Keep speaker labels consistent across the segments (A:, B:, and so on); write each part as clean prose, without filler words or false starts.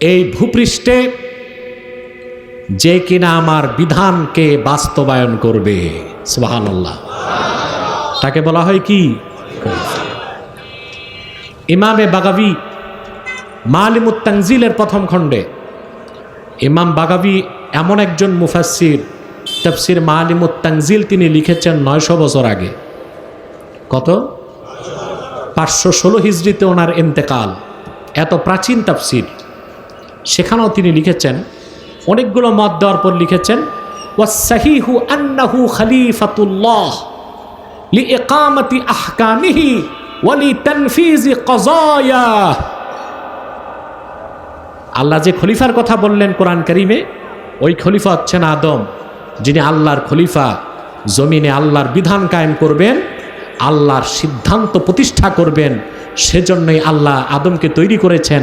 A: এই ভূপৃষ্ঠে যে কিনা আমার বিধানকে বাস্তবায়ন করবে, সুবহানাল্লাহ, তাকে বলা হয় কি? ইমামে বাগাবী মালিমুত তানজিলের প্রথম খণ্ডে ইমাম বাগাবী এমন একজন মুফাসসির, তাফসির মালিমুত তানজিল তিনি লিখেছেন 900 বছর আগে। কত? 516 হিজরিতে ওনার ইন্তেকাল। এত প্রাচীন তাফসির, সেখানেও তিনি লিখেছেন, অনেকগুলো মত দেওয়ার পর লিখেছেন, ওয়াসসাহিহু আন্নাহু খলিফাতুল্লাহ লিইকামাতি আহকামিহি ওয়া লিতানফিজি কাযায়াহ। আল্লাহ যে খলিফার কথা বললেন কোরআন কারীমে, ওই খলিফা হচ্ছেন আদম, যিনি আল্লাহর খলিফা, জমিনে আল্লাহর বিধান কায়েম করবেন, আল্লাহর সিদ্ধান্ত প্রতিষ্ঠা করবেন। সেজন্যই আল্লাহ আদমকে তৈরি করেছেন।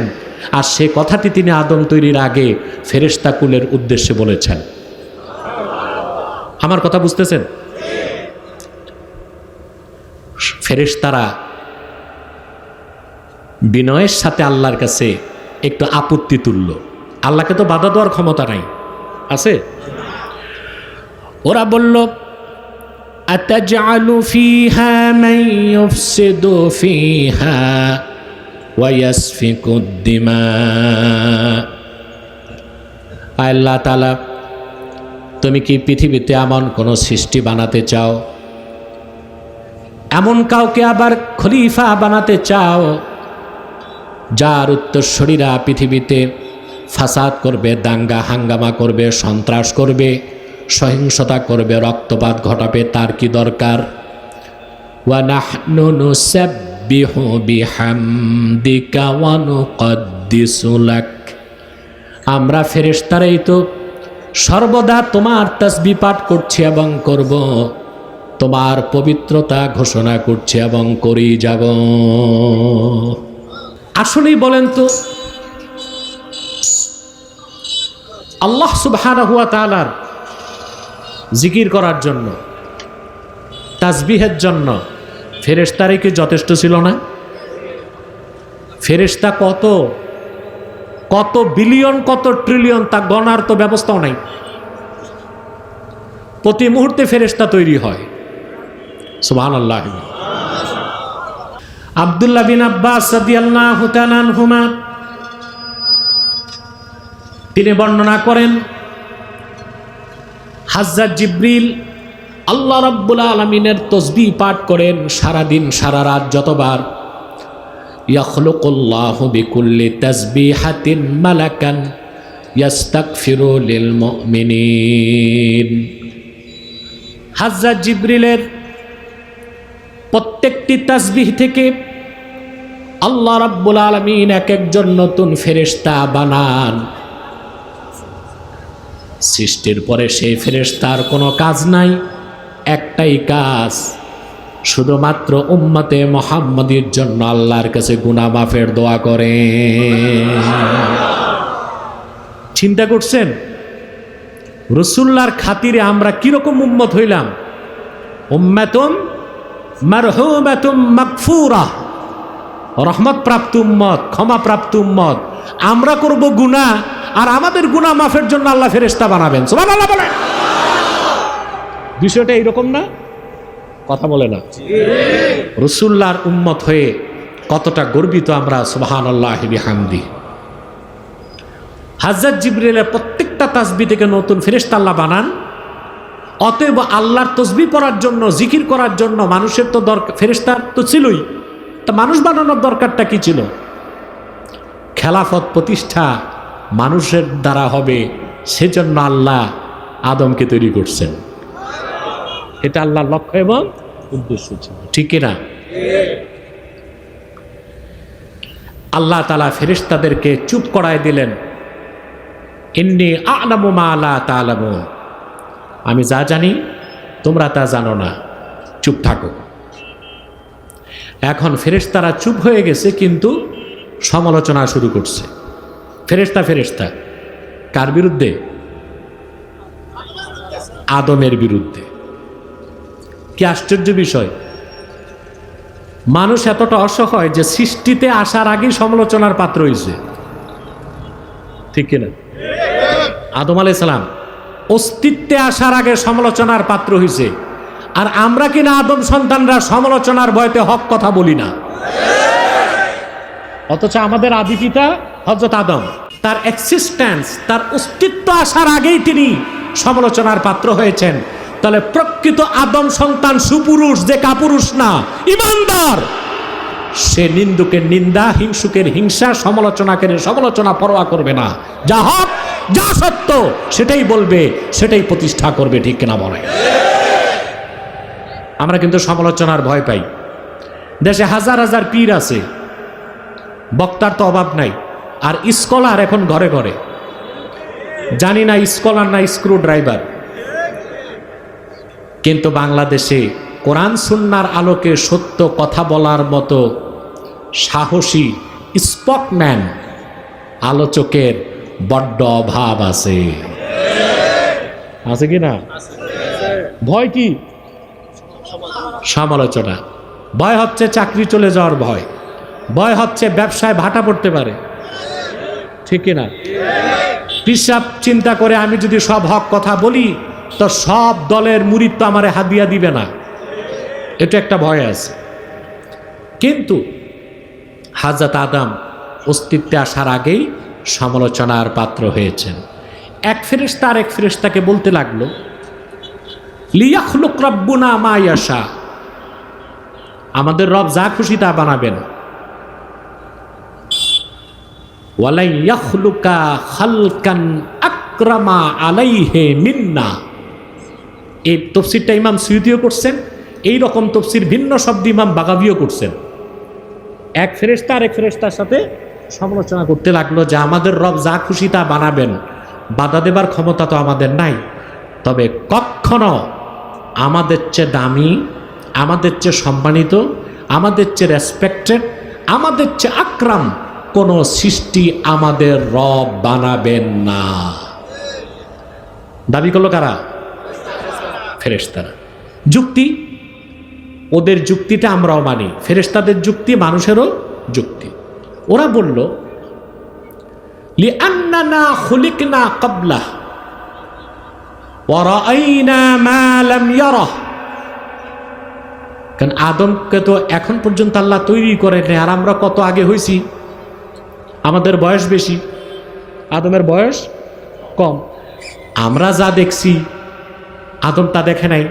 A: আর সে কথাটি তিনি আদম তৈরির আগে ফেরেশতা কুলের উদ্দেশ্যে বলেছেন। আমার কথা বুঝতেছেন? ফেরেশতারা বিনয়ের সাথে আল্লাহর কাছে একটু আপত্তি তুলল। আল্লাহকে তো বাধা দেওয়ার ক্ষমতা নাই, আছে? ওরা বলল, আতাজআলু ফিহা মান ইউফসিদু ফিহা ওয়া ইয়াসফিকুদ দিমা। আল্লাহ তাআলা, তুমি কি পৃথিবীতে এমন কোন সৃষ্টি বানাতে চাও, এমন কাউকে আবার খলিফা বানাতে চাও, যার উত্তরসূরিরা পৃথিবীতে ফাসাদ করবে, দাঙ্গা হাঙ্গামা করবে, সন্ত্রাস করবে, সহিংসতা করবে, রক্তপাত ঘটাবে? তার কি দরকার? ওয়া নাহনু নুসাব্বিহু বিহামদিকা ওয়া নুকদ্দিসু লাক। আমরা ফেরেশতারাই তো সর্বদা তোমার তাসবিহ পাঠ করছি এবং করব, তোমার পবিত্রতা ঘোষণা করছি এবং করেই যাব। আসলেই বলেন তো, আল্লাহ সুবহানাহু ওয়া তাআলার জিকির করার জন্য, তাসবিহের জন্য ফেরেশতারই কি যথেষ্ট ছিল না? ফেরেশতা কত কত বিলিয়ন, কত ট্রিলিয়ন, তা গণার তো ব্যবস্থাও নাই। প্রতি মুহূর্তে ফেরেশতা তৈরি হয়। সুবহানাল্লাহ। আব্দুল্লাহ বিন আব্বাস রাদিয়াল্লাহু তাআলা আনহুমা তিনি বর্ণনা করেন, হযরত জিবরিল আল্লাহ রাব্বুল আলামিনের তাসবিহ পাঠ করেন সারাদিন সারা রাত যতবার। ইয়াখলুকুল্লাহু বিকুল্লি তাসবিহাতিন মালাকান ইয়াস্তাগফিরু লিল মুমিনিন। হযরত জিবরিলের প্রত্যেকটি তাসবিহ থেকে আল্লাহ রাব্বুল আলামিন এক একজন নতুন ফেরেশতা বানান। সৃষ্টির পরে সেই ফেরেশতার কোনো কাজ নাই, একটাই কাজ, শুধুমাত্র উম্মতে মুহাম্মাদীর জন্য আল্লাহর কাছে গুনাহ মাফের দোয়া করে। চিন্তা করছেন রাসূলুল্লাহর খাতিরে আমরা কিরকম উম্মত হইলাম? উম্মাতুম মারহুমাতুম মাগফুরা, রহমত প্রাপ্ত উম্মত, ক্ষমা প্রাপ্ত উম্মত। আমরা করব গুনাহ, আর আমাদের গুনাহ মাফের জন্য আল্লাহ ফেরেশতা বানাবেন। সুবহানাল্লাহ বলেন। বিষয়টা এইরকম না? কথা বলে না? রাসূলুল্লাহর উম্মত হয়ে কতটা গর্বিত আমরা, সুবহানাল্লাহি বিহামদি। হযরত জিবরিলের প্রত্যেকটা তাসবিহ থেকে নতুন ফেরেশতা আল্লাহ বানান। অতএব আল্লাহর তাসবিহ পড়ার জন্য, জিকির করার জন্য মানুষের তো দরকার, ফেরেশতার তো ছিলই, তা মানুষ বানানোর দরকারটা কি ছিল? খেলাফত প্রতিষ্ঠা মানুষের দ্বারা হবে, সেজন্য আল্লাহ আদমকে তৈরি করছেন। এটা আল্লাহর লক্ষ্য এবং উদ্দেশ্য ছিল, ঠিক না? আল্লাহ তাআলা ফেরেশতাদেরকে চুপ করায় দিলেন, ইন্নী আ'লামু মা লা তা'লামুন, আমি যা জানি তোমরা তা জানো না, চুপ থাকো। এখন ফেরেশতারা চুপ হয়ে গেছে, কিন্তু সমালোচনা শুরু করছে। ফেরেশতা কার বিরুদ্ধে? আদমের বিরুদ্ধে। কি আশ্চর্য বিষয়! মানুষ এতটা অসহায় যে সৃষ্টিতে আসার আগেই সমালোচনার পাত্র হয়েছে। ঠিক কিনা? আদম আলাইহিস সালাম অস্তিত্বে আসার আগে সমালোচনার পাত্র হইছে, আর আমরা কিনা আদম সন্তানরা সমালোচনার ভয়তে হক কথা বলি না। অথচ আমাদের আদি পিতা হযরত আদম, তার এক্সিস্টেন্স, তার অস্তিত্ব আসার আগেই তিনি সমালোচনার পাত্র হয়েছেন। তাহলে প্রকৃত আদম সন্তান সুপুরুষ, যে কাপুরুষ না, ইমানদার, সে নিন্দুকের নিন্দা, হিংসুকের হিংসা, সমালোচনাকারী সমালোচনা পরোয়া করবে না। যা হক, যা সত্য সেটাই বলবে, সেটাই প্রতিষ্ঠা করবে। ঠিক কিনা বলে? আমরা কিন্তু সমালোচনার ভয় পাই। দেশে হাজার হাজার পীর আছে, বক্তার তো অভাব নাই, আর স্কলার এখন ঘরে ঘরে। জানি না স্কলার না স্ক্রু ড্রাইভার, কিন্তু বাংলাদেশে কোরআন সুন্নাহর আলোকে সত্য কথা বলার মতো সাহসী স্পোকম্যান, আলোচকের বড্ড অভাব আছে। আছে কি না? ভয় কি? সমালোচনা। ভয় হচ্ছে চাকরি চলে যাওয়ার ভয়, ভয় হচ্ছে ব্যবসায় ভাটা পড়তে পারে। ঠিক কিনা? পিসাব চিন্তা করে আমি যদি সব হক কথা বলি তো সব দলের মুরিদ তো আমারে হাদিয়া দিবে না, এটা একটা ভয় আছে। কিন্তু হযরত আদম অস্তিত্বে আসার আগেই সমালোচনার পাত্র হয়েছেন। এক ফেরেশতা আর এক ফেরেশতাকে বলতে লাগলো, লিয়াখলুক রাব্বুনা মা ইয়াশা, আমাদের রব যা খুশি তা বানাবেন। ওয়ালাই ইয়াখলুকা খালকান আকরামা আলাইহি মিন্না। এই তাফসীরটা ইমাম সুয়ুতিও করছেন, এই রকম তাফসীর ভিন্ন শব্দ ইমাম বাগাবিও করছেন। এক ফেরেশতা আর এক ফেরেশতার সাথে সমালোচনা করতে লাগলো যে আমাদের রব যা খুশি তা বানাবেন, বাধা দেবার ক্ষমতা তো আমাদের নাই, তবে কখনো আমাদের চেয়ে দামি, আমাদের চেয়ে সম্মানিত, আমাদের চেয়ে রেসপেক্টেড, আমাদের চেয়ে আকরাম কোন সৃষ্টি আমাদের রব বানাবেন না। দাবি করলো কারা? ফেরেশতারা। যুক্তি, ওদের যুক্তিটা আমরাও মানি, ফেরেশতাদের যুক্তি মানুষেরও যুক্তি। ওরা বলল, লিআন্নানা খুলিকনা ক্বাবলা ওয়া রাআইনা মা লাম ইয়ারাহ। কারণ আদমকে তো এখন পর্যন্ত আল্লাহ তৈরি করেন, আর আমরা কত আগে হয়েছি। আমাদের বয়স বেশি, আদমের বয়স কম। আমরা যা দেখছি আদম তা দেখে নাই।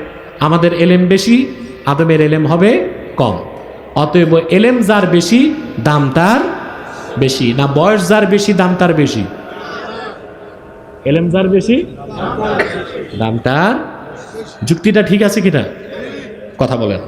A: আমাদের এলেম বেশি, আদমের এলেম হবে কম। অতএব এলেম যার বেশি দাম তার বেশি, না বয়স যার বেশি দাম তার বেশি? এলেম যার বেশি দাম তার। যুক্তিটা ঠিক আছে কিনা? কথা বলেন।